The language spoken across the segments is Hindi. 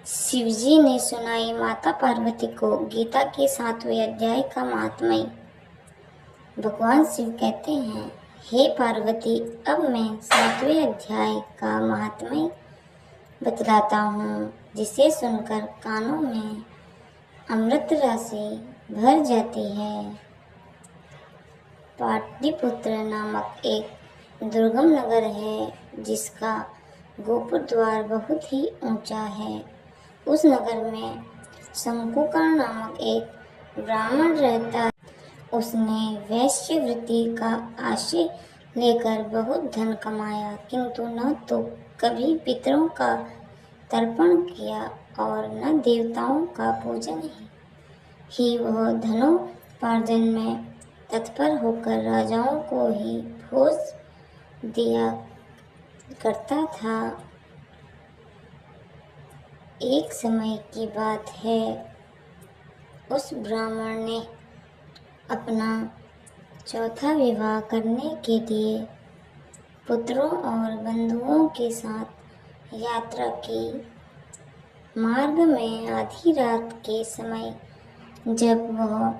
शिवजी ने सुनाई माता पार्वती को गीता के 7वें अध्याय का महात्म्य। भगवान शिव कहते हैं, हे पार्वती, अब मैं 7वें अध्याय का महात्म्य बतलाता हूँ, जिसे सुनकर कानों में अमृत राशि भर जाती है। पाटलिपुत्र नामक एक दुर्गम नगर है, जिसका गोपुर द्वार बहुत ही ऊंचा है। उस नगर में शंकुकर्ण नामक एक ब्राह्मण रहता है। उसने वैश्यवृत्ति का आशय लेकर बहुत धन कमाया, किंतु न तो कभी पितरों का तर्पण किया और न देवताओं का पूजन ही वह धनोपार्जन में तत्पर होकर राजाओं को ही भोज दिया करता था। एक समय की बात है, उस ब्राह्मण ने अपना चौथा विवाह करने के लिए पुत्रों और बंधुओं के साथ यात्रा की। मार्ग में आधी रात के समय जब वह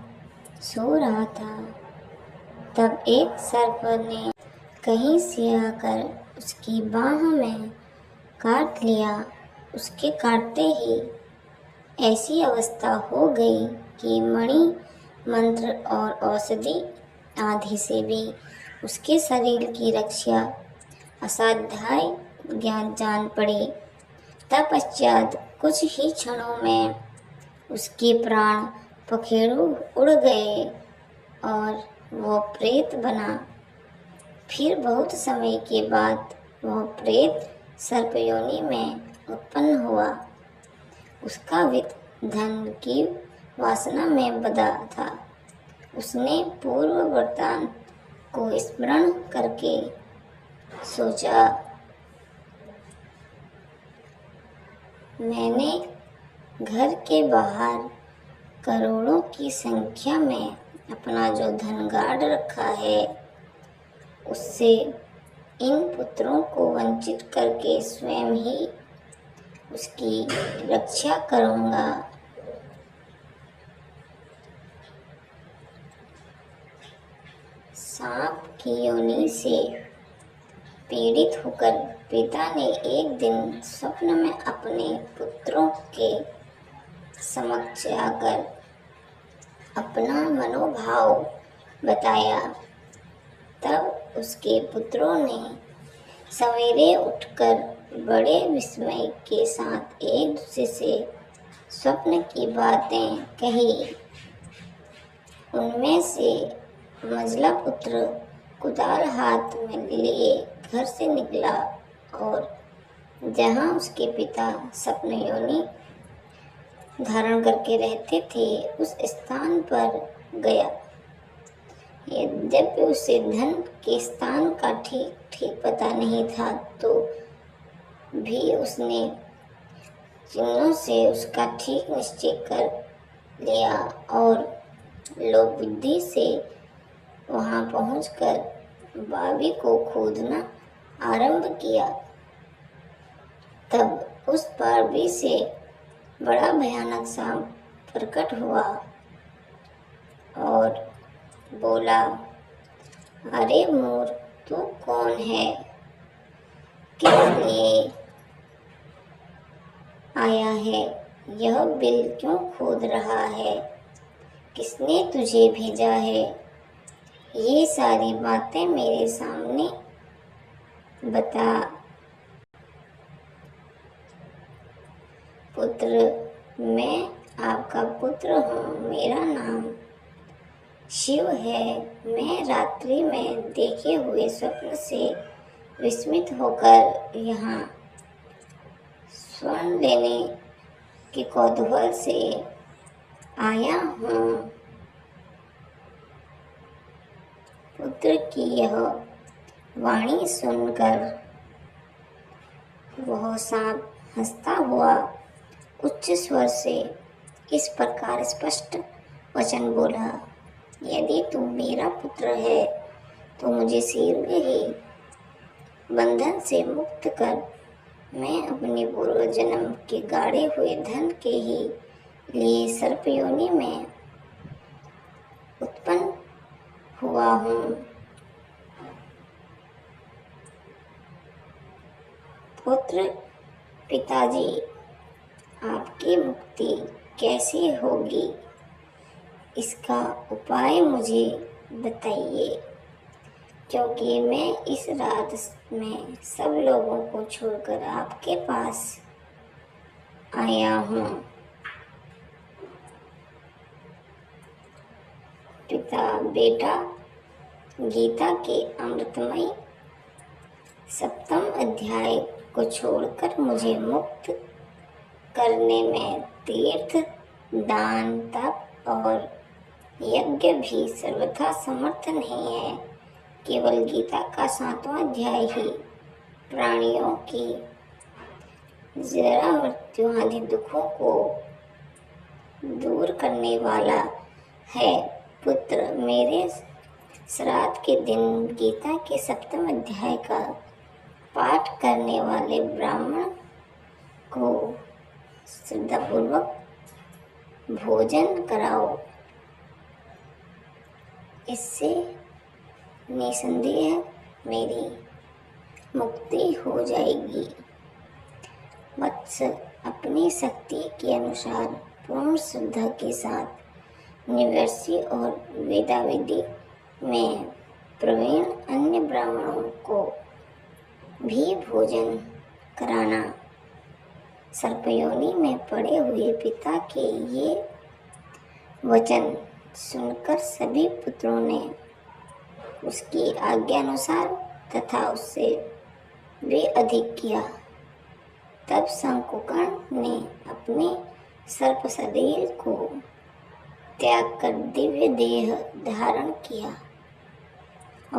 सो रहा था, तब एक सर्प ने कहीं से आकर उसकी बाह में काट लिया। उसके काटते ही ऐसी अवस्था हो गई कि मणि, मंत्र और औषधि आदि से भी उसके शरीर की रक्षा असाध्य जान पड़ी। तत्पश्चात कुछ ही क्षणों में उसके प्राण पखेरु उड़ गए और वह प्रेत बना। फिर बहुत समय के बाद वह प्रेत सर्पयोनि में उत्पन्न हुआ। उसका वित्त धन की वासना में बंधा था। उसने पूर्व वृत्तांत को स्मरण करके सोचा, मैंने घर के बाहर करोड़ों की संख्या में अपना जो धन गाड़ रखा है, उससे इन पुत्रों को वंचित करके स्वयं ही उसकी रक्षा करूंगा। सांप की योनि से पीड़ित होकर पिता ने एक दिन स्वप्न में अपने पुत्रों के समक्ष आकर अपना मनोभाव बताया। तब उसके पुत्रों ने सवेरे उठकर बड़े विस्मय के साथ एक दूसरे से स्वप्न की बातें कही। उनमें से मझला पुत्र कुदाल हाथ में लिए घर से निकला और जहाँ उसके पिता स्वप्न योनि धारण करके रहते थे, उस स्थान पर गया। यद्यपि उसे धन के स्थान का ठीक ठीक पता नहीं था, तो भी उसने चिन्हों से उसका ठीक निश्चय कर लिया और लोक बुद्धि से वहां पहुंचकर बावी को खोदना आरंभ किया। तब उस बावी से बड़ा भयानक सांप प्रकट हुआ और बोला, अरे मूर्ख, तू कौन है? किस लिए आया है? यह बिल क्यों खोद रहा है? किसने तुझे भेजा है? ये सारी बातें मेरे सामने बता। पुत्र, मैं आपका पुत्र हूँ। मेरा नाम शिव है। मैं रात्रि में देखे हुए स्वप्न से विस्मित होकर यहाँ स्वर्ण लेने के कौतूहल से आया हूँ। पुत्र की यह वाणी सुनकर वह सांप हंसता हुआ उच्च स्वर से इस प्रकार स्पष्ट वचन बोला, यदि तू मेरा पुत्र है तो मुझे शीघ्र ही बंधन से मुक्त कर मैं अपने पूर्व जन्म के गाड़े हुए धन के ही लिए सर्प योनि में उत्पन्न हुआ हूँ। पुत्र, पिताजी, आपकी मुक्ति कैसे होगी, इसका उपाय मुझे बताइए, क्योंकि मैं इस रात में सब लोगों को छोड़कर आपके पास आया हूँ। पिता, बेटा, गीता के अमृतमय 7वें अध्याय को छोड़कर मुझे मुक्त करने में तीर्थ, दान, तप और यज्ञ भी सर्वथा समर्थ नहीं है। केवल गीता का 7वां अध्याय ही प्राणियों की जरा मृत्यु आदि दुखों को दूर करने वाला है। पुत्र, मेरे श्राद्ध के दिन गीता के 7वें अध्याय का पाठ करने वाले ब्राह्मण को श्रद्धापूर्वक भोजन कराओ। इससे निसंदेह मेरी मुक्ति हो जाएगी। वत्स, अपनी शक्ति के अनुसार पूर्ण श्रद्धा के साथ निवर्षी और वेदाविधि में प्रवीण अन्य ब्राह्मणों को भी भोजन कराना। सर्पयोनि में पड़े हुए पिता के ये वचन सुनकर सभी पुत्रों ने उसकी आज्ञानुसार तथा उससे भी अधिक किया। तब शंकुकर्ण ने अपने सर्प शरीर को त्याग कर दिव्य देह धारण किया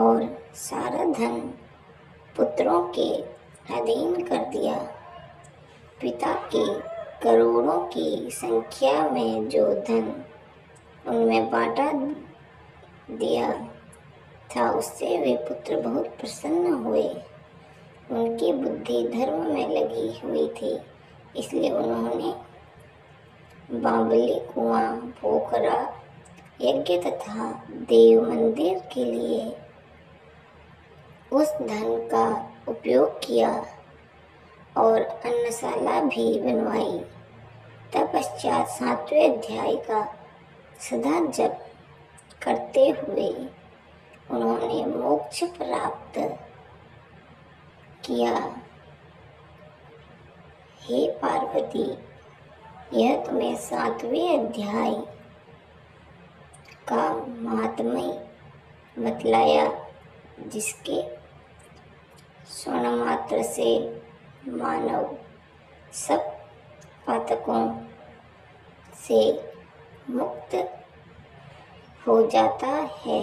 और सारा धन पुत्रों के अधीन कर दिया। पिता के करोड़ों की संख्या में जो धन उनमें बांटा दिया था, उससे वे पुत्र बहुत प्रसन्न हुए। उनकी बुद्धि धर्म में लगी हुई थी, इसलिए उन्होंने बावली, कुआं, पोखरा, यज्ञ तथा देव मंदिर के लिए उस धन का उपयोग किया और अन्नशाला भी बनवाई। तत्पश्चात 7वें अध्याय का सदा जप करते हुए उन्होंने मोक्ष प्राप्त किया। हे पार्वती, यह तुम्हें 7वें अध्याय का महात्म्य बतलाया, जिसके श्रवण मात्र से मानव सब पातकों से मुक्त हो जाता है।